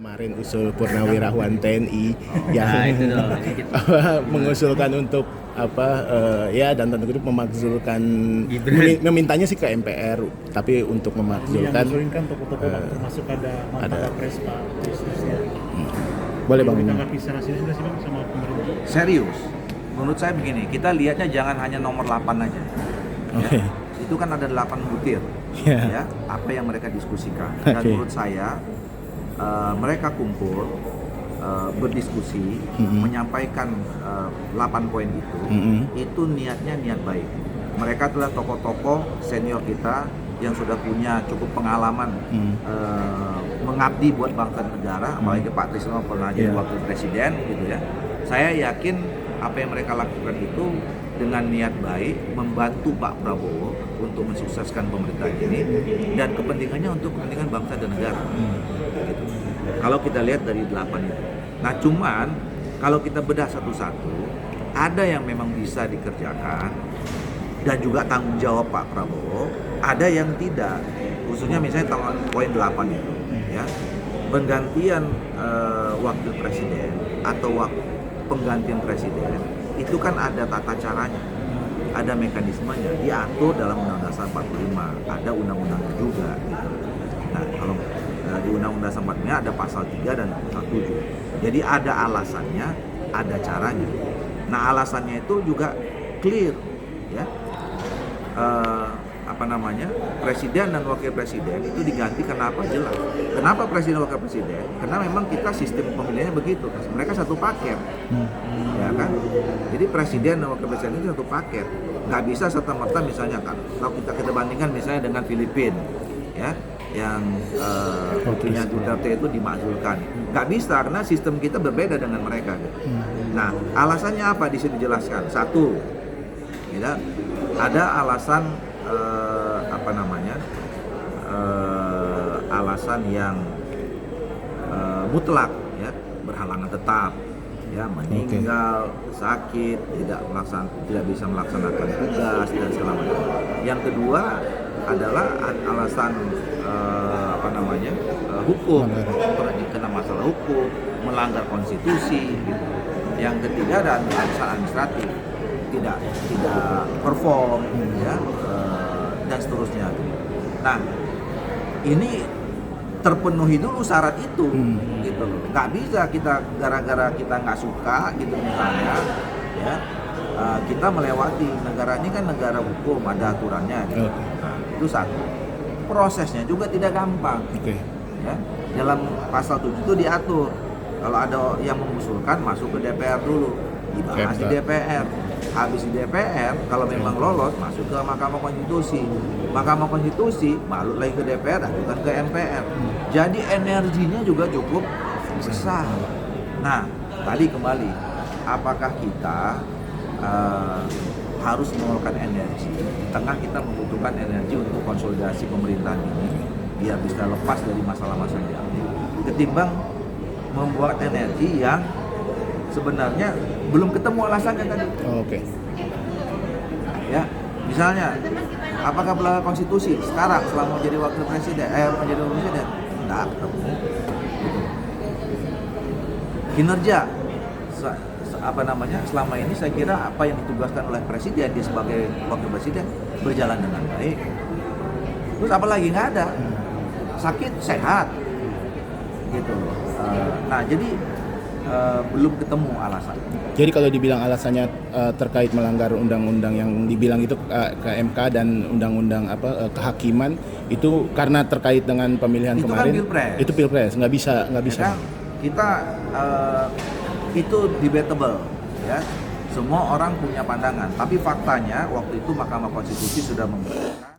Kemarin usul Purnawirawan TNI Nah, yang itu dong. mengusulkan untuk ya dan tentu itu memakzulkan Gibran. memintanya sih ke MPR tapi untuk Yang memakzulkan mengusulkan tokoh-tokoh termasuk ada mantan Wapres Pak Kristusnya. boleh Bang. Ditanggapi secara serius nggak sih Bang sama pemerintah? Serius. Menurut saya begini, kita lihatnya jangan hanya nomor 8 aja. Oke. Ya. Itu kan ada 8 butir. Ya. Ya, apa yang mereka diskusikan. Dan Oke. menurut saya mereka kumpul berdiskusi, menyampaikan 8 poin itu niatnya niat baik. Mereka adalah tokoh-tokoh senior kita yang sudah punya cukup pengalaman mengabdi buat bangsa dan negara, apalagi Pak Trisno pernah jadi wakil presiden gitu ya. Saya yakin apa yang mereka lakukan itu dengan niat baik membantu Pak Prabowo untuk mensukseskan pemerintahan ini dan kepentingannya untuk kepentingan bangsa dan negara. Gitu. Kalau kita lihat dari 8 itu. Nah cuman kalau kita bedah satu-satu, ada yang memang bisa dikerjakan dan juga tanggung jawab Pak Prabowo, ada yang tidak. Khususnya misalnya poin 8 itu, ya, penggantian wakil presiden atau penggantian presiden itu kan ada tata caranya, ada mekanismenya, diatur dalam Undang-Undang Dasar 45, ada undang-undangnya juga. Gitu. Nah kalau di Undang-Undang Dasar 45 ada pasal 3 dan pasal 7. Jadi ada alasannya, ada caranya. Nah alasannya itu juga clear, ya. Presiden dan wakil presiden itu diganti. Kenapa? Jelas. Kenapa presiden dan wakil presiden? Karena memang kita sistem pemilihannya begitu. Mereka satu paket, ya kan? Jadi presiden dan wakil presiden itu satu paket. Nggak bisa serta-merta misalnya kan. Kalau kita bandingkan misalnya dengan Filipina, ya, yang putrinya Duterte itu dimakzulkan. Nggak bisa karena sistem kita berbeda dengan mereka. Gitu. Nah, alasannya apa di sini dijelaskan? Satu, ya, ada alasan alasan yang mutlak, ya, berhalangan tetap, ya, meninggal, sakit, tidak bisa melaksanakan tugas dan segala macam. Yang kedua adalah alasan hukum, kena masalah hukum, melanggar konstitusi, gitu. Yang ketiga ada alasan administratif, tidak perform, ya, dan seterusnya. Nah, ini terpenuhi dulu syarat itu, gitu loh. Nggak bisa kita gara-gara kita nggak suka, gitu misalnya, ya, kita melewati. Negara ini kan negara hukum, ada aturannya, gitu. Nah, itu satu. Prosesnya juga tidak gampang. Ya, dalam pasal 7 itu diatur kalau ada yang mengusulkan masuk ke DPR dulu, dibahas di DPR. Habis di DPR, kalau memang lolos masuk ke Mahkamah Konstitusi. Mahkamah Konstitusi balik lagi ke DPR, ajukan ke MPR. Jadi energinya juga cukup besar. Nah, tadi kembali, apakah kita harus mengeluarkan energi di tengah kita membutuhkan energi untuk konsolidasi pemerintahan ini biar bisa lepas dari masalah-masalah yang ada, ketimbang membuat energi yang sebenarnya belum ketemu alasannya tadi. Ya, misalnya apakah pelanggar konstitusi sekarang selama menjadi wakil presiden, menjadi wakil presiden? Tidak ketemu. Kinerja selama ini saya kira apa yang ditugaskan oleh presiden dia sebagai wakil presiden berjalan dengan baik. Terus apalagi nggak ada, sakit sehat, gitu. Nah jadi belum ketemu alasan. Jadi kalau dibilang alasannya terkait melanggar undang-undang yang dibilang itu ke MK dan undang-undang kehakiman itu karena terkait dengan pemilihan itu kemarin. Kan pilpres. Itu pilpres, nggak bisa. Ya kan? Kita itu debatable, ya. Semua orang punya pandangan, tapi faktanya waktu itu Mahkamah Konstitusi sudah memberikan